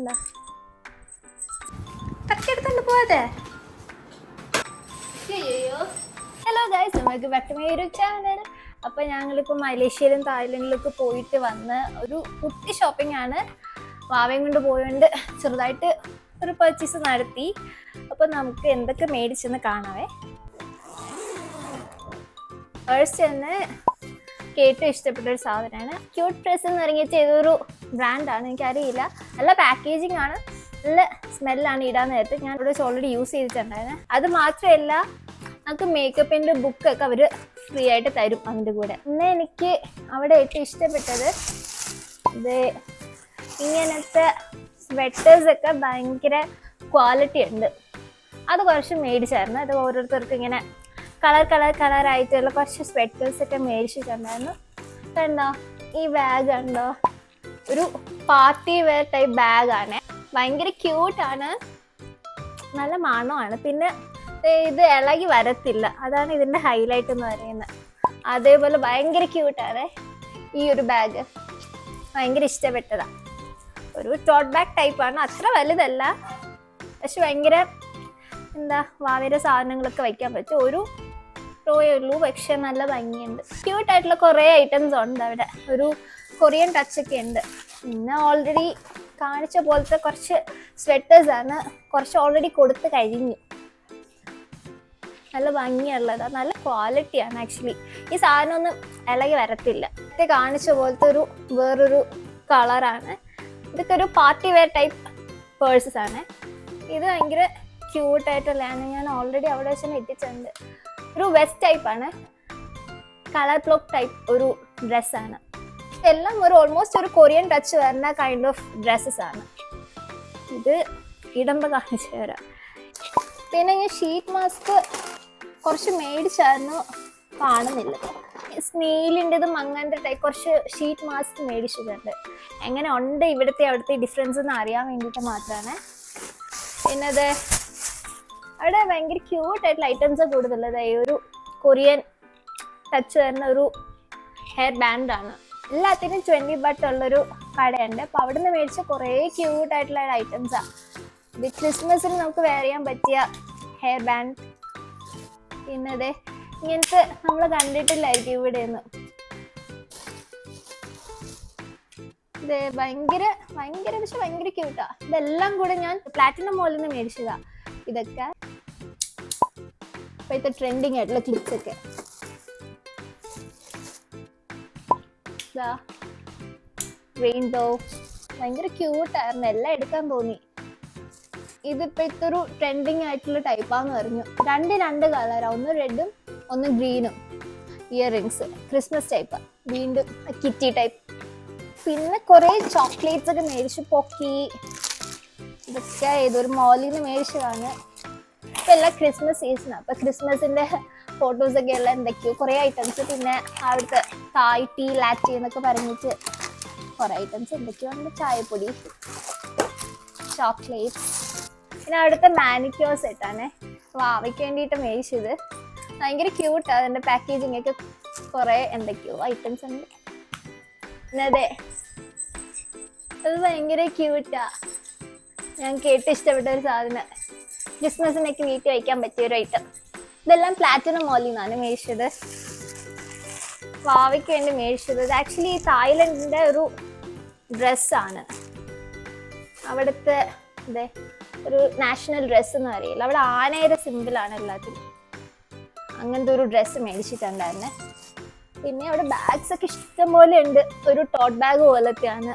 എന്താ തട്ടിയെടുത്തോണ്ട് പോയതേ. ഹലോ ഗൈസ്, നമുക്ക് back to my YouTube channel. അപ്പൊ ഞങ്ങളിപ്പോൾ മലേഷ്യയിലും തായ്ലൻഡിലൊക്കെ പോയിട്ട് വന്ന് ഒരു കുട്ടി ഷോപ്പിംഗ് ആണ്. വാവയും കൊണ്ട് പോയോണ്ട് ചെറുതായിട്ട് ഒരു പർച്ചേസ് നടത്തി. അപ്പൊ നമുക്ക് എന്തൊക്കെ മേടിച്ചെന്ന് കാണാവേ. ഫസ്റ്റ് തന്നെ ഏറ്റവും ഇഷ്ടപ്പെട്ട ഒരു സാധനമാണ് ക്യൂട്ട് ഡ്രസ് എന്ന് ഇറങ്ങിയിട്ട് ഏതൊരു ബ്രാൻഡാണ്, എനിക്കറിയില്ല. നല്ല പാക്കേജിങ് ആണ്, നല്ല സ്മെല്ലാണ് ഇടാൻ നേരത്ത്. ഞാൻ ഇവിടെ ഓൾറെഡി യൂസ് ചെയ്തിട്ടുണ്ടായിരുന്നു. അത് മാത്രമല്ല, നമുക്ക് മേക്കപ്പിൻ്റെ ബുക്കൊക്കെ അവർ ഫ്രീ ആയിട്ട് തരും അതിൻ്റെ കൂടെ. പിന്നെ എനിക്ക് അവിടെ ഏറ്റവും ഇഷ്ടപ്പെട്ടത് ഇത് ഇങ്ങനത്തെ സ്വെറ്റേഴ്സൊക്കെ ഭയങ്കര ക്വാളിറ്റി ഉണ്ട്. അത് കുറച്ച് മേടിച്ചായിരുന്നു. അത് ഓരോരുത്തർക്കും ഇങ്ങനെ കളറായിട്ടുള്ള കുറച്ച് സ്വെറ്റേഴ്സൊക്കെ മേടിച്ചിട്ടുണ്ടായിരുന്നു. കണ്ടോ, ഈ ബാഗ് കണ്ടോ, ഒരു പാർട്ടി വെയർ ടൈപ്പ് ബാഗാണ്. ഭയങ്കര ക്യൂട്ടാണ്, നല്ല മണമാണ്. പിന്നെ ഇത് ഇളകി വരത്തില്ല, അതാണ് ഇതിൻ്റെ ഹൈലൈറ്റ് എന്ന് പറയുന്നത്. അതേപോലെ ഭയങ്കര ക്യൂട്ടാണ് ഈ ഒരു ബാഗ്, ഭയങ്കര ഇഷ്ടപ്പെട്ടതാണ്. ഒരു ടോട്ട് ബാഗ് ടൈപ്പാണ്, അത്ര വലുതല്ല, പക്ഷെ ഭയങ്കര എന്താ വാവയുടെ സാധനങ്ങളൊക്കെ വയ്ക്കാൻ പറ്റും. ഒരു റോയേ ഉള്ളൂ, പക്ഷെ നല്ല ഭംഗിയുണ്ട്. ക്യൂട്ടായിട്ടുള്ള കുറേ ഐറ്റംസ് ഉണ്ട് അവിടെ. ഒരു കൊറിയൻ ടച്ചൊക്കെ ഉണ്ട്. പിന്നെ ഓൾറെഡി കാണിച്ച പോലത്തെ കുറച്ച് സ്വെറ്റേഴ്സാണ്, കുറച്ച് ഓൾറെഡി കൊടുത്ത് കഴിഞ്ഞു. നല്ല ഭംഗിയുള്ളതാണ്, നല്ല ക്വാളിറ്റിയാണ്. ആക്ച്വലി ഈ സാധനം ഒന്നും ഇളകി വരത്തില്ല. ഇത് കാണിച്ച പോലത്തെ വേറൊരു കളറാണ്. ഇതൊക്കെ ഒരു പാർട്ടി വെയർ ടൈപ്പ് പേഴ്സസ് ആണ്. ഇത് ഭയങ്കര ക്യൂട്ടായിട്ടുള്ളതാണ്. ഞാൻ ഓൾറെഡി അവിടെ വെച്ച് തന്നെ എത്തിച്ചിട്ടുണ്ട്. ഒരു വെസ്റ്റ് ടൈപ്പാണ്, കളർ ബ്ലോക്ക് ടൈപ്പ് ഒരു ഡ്രസ്സാണ്. എല്ലാം ഓൾമോസ്റ്റ് ഒരു കൊറിയൻ ടച്ച് വരുന്ന കൈൻഡ് ഓഫ് ഡ്രസ്സസ് ആണ്. ഇത് ഇടുമ്പോൾ കാണിച്ചു തരാം. പിന്നെ ഞാൻ ഷീറ്റ് മാസ്ക് കുറച്ച് മേടിച്ചായിരുന്നു, കാണുന്നില്ല. സ്നീലിൻ്റെതും അങ്ങനത്തെ ടൈപ്പ് കുറച്ച് ഷീറ്റ് മാസ്ക് മേടിച്ചിട്ടുണ്ട്. എങ്ങനെ ഉണ്ട് ഇവിടുത്തെ അവിടുത്തെ ഡിഫറൻസ് എന്ന് അറിയാൻ വേണ്ടിയിട്ട് മാത്രമാണ്. പിന്നെ അത് അവിടെ ഭയങ്കര ക്യൂട്ടായിട്ടുള്ള ഐറ്റംസ് കൂടുതലുള്ളത്. ഈ ഒരു കൊറിയൻ ടച്ച് വരുന്ന ഒരു ഹെയർ ബാൻഡാണ്. എല്ലാത്തിനും 20 ബട്ട് ഉള്ളൊരു കടയുണ്ട്. അപ്പോൾ അവിടെ നിന്ന് മേടിച്ച കുറേ ക്യൂട്ടായിട്ടുള്ള ഐറ്റംസാണ്. ഇത് ക്രിസ്മസിന് നമുക്ക് വെയർ ചെയ്യാൻ പറ്റിയ ഹെയർ ബാൻഡ്. പിന്നെ അതെ ഇങ്ങനത്തെ നമ്മൾ കണ്ടിട്ടില്ലായിരിക്കും ഇവിടെയൊന്നും. ഇത് ഭയങ്കര പക്ഷെ ഭയങ്കര ക്യൂട്ടാ. ഇതെല്ലാം കൂടെ ഞാൻ പ്ലാറ്റിനം മോളിൽ നിന്ന് മേടിച്ചതാ. ഇതൊക്കെ ഇപ്പോഴത്തെ ട്രെൻഡിങ് ആയിട്ടുള്ള ക്ലിപ്സ് ഒക്കെ. റെയിൻബോ ഭയങ്കര ക്യൂട്ടായിരുന്നു, എല്ലാം എടുക്കാൻ തോന്നി. ഇതിപ്പോഴത്തെ ഒരു ട്രെൻഡിങ് ആയിട്ടുള്ള ടൈപ്പാന്ന് പറഞ്ഞു. രണ്ട് കളറാ, ഒന്ന് റെഡും ഒന്ന് ഗ്രീനും. ഇയർ റിങ്സ് ക്രിസ്മസ് ടൈപ്പ്, വീണ്ടും കിറ്റി ടൈപ്പ്. പിന്നെ കുറേ ചോക്ലേറ്റ്സ് ഒക്കെ മേടിച്ചു. പൊക്കി ഇതൊക്കെ ഏതൊരു മോളിൽ നിന്ന് മേടിച്ചതാണ്. ഇപ്പം എല്ലാം ക്രിസ്മസ് സീസണാണ്. അപ്പം ക്രിസ്മസിൻ്റെ ഫോട്ടോസൊക്കെ ഉള്ള എന്തൊക്കെയോ കുറേ ഐറ്റംസ്. പിന്നെ അവിടുത്തെ തായ് ടീ ലാറ്റി എന്നൊക്കെ പറഞ്ഞിട്ട് കുറേ ഐറ്റംസ് എന്തൊക്കെയോ ഉണ്ട്. ചായപ്പൊടി, ചോക്ലേറ്റ്സ്. പിന്നെ അവിടുത്തെ മാനിക്യൂർ സെറ്റാണ് വാവയ്ക്ക് വേണ്ടിയിട്ട് മേടിച്ചത്. ഭയങ്കര ക്യൂട്ടാണ് അതിൻ്റെ പാക്കേജിങ് ഒക്കെ. കുറേ എന്തൊക്കെയോ ഐറ്റംസ് ഉണ്ട്. പിന്നെ അതെ അത് ഭയങ്കര ക്യൂട്ടാ, ഞാൻ കേട്ട് ഇഷ്ടപ്പെട്ട ഒരു സാധനം. ക്രിസ്മസിനൊക്കെ വീട്ടിൽ വയ്ക്കാൻ പറ്റിയ ഒരു ഐറ്റം. ഇതെല്ലാം പ്ലാറ്റിനം മോളിൽ നിന്നാണ് മേടിച്ചത്, വാവയ്ക്ക് വേണ്ടി മേടിച്ചത്. ഇത് ആക്ച്വലി തായ്ലൻഡിൻ്റെ ഒരു ഡ്രസ്സാണ്. അവിടുത്തെ അതെ ഒരു നാഷണൽ ഡ്രസ്സ് എന്ന് അറിയില്ല, അവിടെ ആനയുടെ സിമ്പിളാണ് എല്ലാത്തിനും. അങ്ങനത്തെ ഒരു ഡ്രസ്സ് മേടിച്ചിട്ടുണ്ടായിരുന്നെ. പിന്നെ അവിടെ ബാഗ്സ് ഒക്കെ ഇഷ്ടംപോലെ ഉണ്ട്. ഒരു ടോട്ട് ബാഗ് പോലത്തെയാണ്.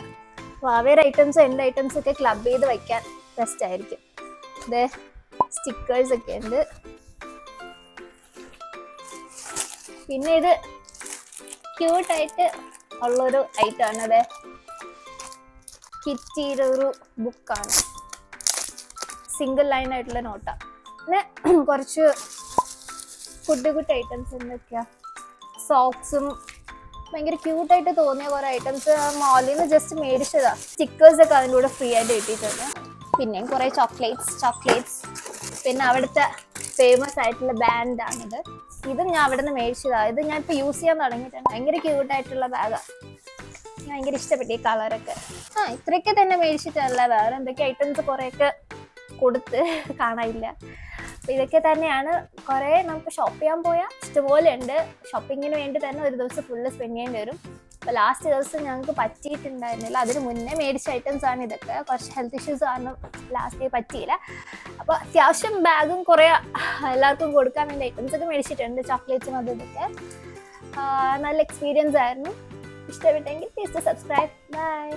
വാവേറെ ഐറ്റംസ് എൻ്റെ ഐറ്റംസ് ഒക്കെ ക്ലബ് ചെയ്ത് വയ്ക്കാൻ ബെസ്റ്റ് ആയിരിക്കും. ഇത് സ്റ്റിക്കേഴ്സ് ഒക്കെ ഉണ്ട്. പിന്നെ ഇത് ക്യൂട്ടായിട്ട് ഉള്ളൊരു ഐറ്റമാണ്. അതെ കിറ്റിയുടെ ഒരു ബുക്കാണ്, സിംഗിൾ ലൈൻ ആയിട്ടുള്ള നോട്ടാണ്. പിന്നെ കുറച്ച് കുട്ടി ഐറ്റംസ് എന്തൊക്കെയാ, സോക്സും ഭയങ്കര ക്യൂട്ടായിട്ട് തോന്നിയ കുറേ ഐറ്റംസ് മോളിൽ നിന്ന് ജസ്റ്റ് മേടിച്ചതാ. സ്റ്റിക്കേഴ്സ് ഒക്കെ അതിൻ്റെ കൂടെ ഫ്രീ ആയിട്ട് കിട്ടിയിട്ടുണ്ട്. പിന്നെയും കുറേ ചോക്ലേറ്റ്സ്. പിന്നെ അവിടുത്തെ ഫേമസ് ആയിട്ടുള്ള ബാൻഡാണിത്. ഇതും ഞാൻ അവിടെ നിന്ന് മേടിച്ചതാണ്. ഇത് ഞാൻ ഇപ്പോൾ യൂസ് ചെയ്യാൻ തുടങ്ങിയിട്ടുണ്ട്. ഭയങ്കര ക്യൂട്ടായിട്ടുള്ള ബാഗാണ്. എനിക്ക് ഭയങ്കര ഇഷ്ടപ്പെട്ടു ഈ കളറൊക്കെ. ഇത്രയൊക്കെ തന്നെ മേടിച്ചിട്ടല്ല, വേറെ എന്തൊക്കെ ഐറ്റംസ് കുറേയൊക്കെ കൊടുത്ത് കാണാനില്ല. അപ്പോൾ ഇതൊക്കെ തന്നെയാണ്. കുറേ നമുക്ക് ഷോപ്പ് ചെയ്യാൻ പോയാൽ ഇഷ്ടംപോലെ ഉണ്ട്. ഷോപ്പിങ്ങിന് വേണ്ടി തന്നെ ഒരു ദിവസം ഫുള്ള് സ്പെൻഡ് ചെയ്യേണ്ടി വരും. അപ്പോൾ ലാസ്റ്റ് ദിവസം ഞങ്ങൾക്ക് പറ്റിയിട്ടുണ്ടായിരുന്നില്ല. അതിന് മുന്നേ മേടിച്ച ഐറ്റംസ് ആണ് ഇതൊക്കെ. കുറച്ച് ഹെൽത്ത് ഇഷ്യൂസ് കാരണം ലാസ്റ്റ് പറ്റിയില്ല. അപ്പോൾ അത്യാവശ്യം ബാഗും കുറേ എല്ലാവർക്കും കൊടുക്കാൻ വേണ്ടി ഐറ്റംസ് ഒക്കെ മേടിച്ചിട്ടുണ്ട്, ചോക്ലേറ്റ്സും അതും ഇതൊക്കെ. നല്ല എക്സ്പീരിയൻസ് ആയിരുന്നു. ഇഷ്ടപ്പെട്ടെങ്കിൽ പ്ലീസ് സബ്സ്ക്രൈബ്. ബൈ.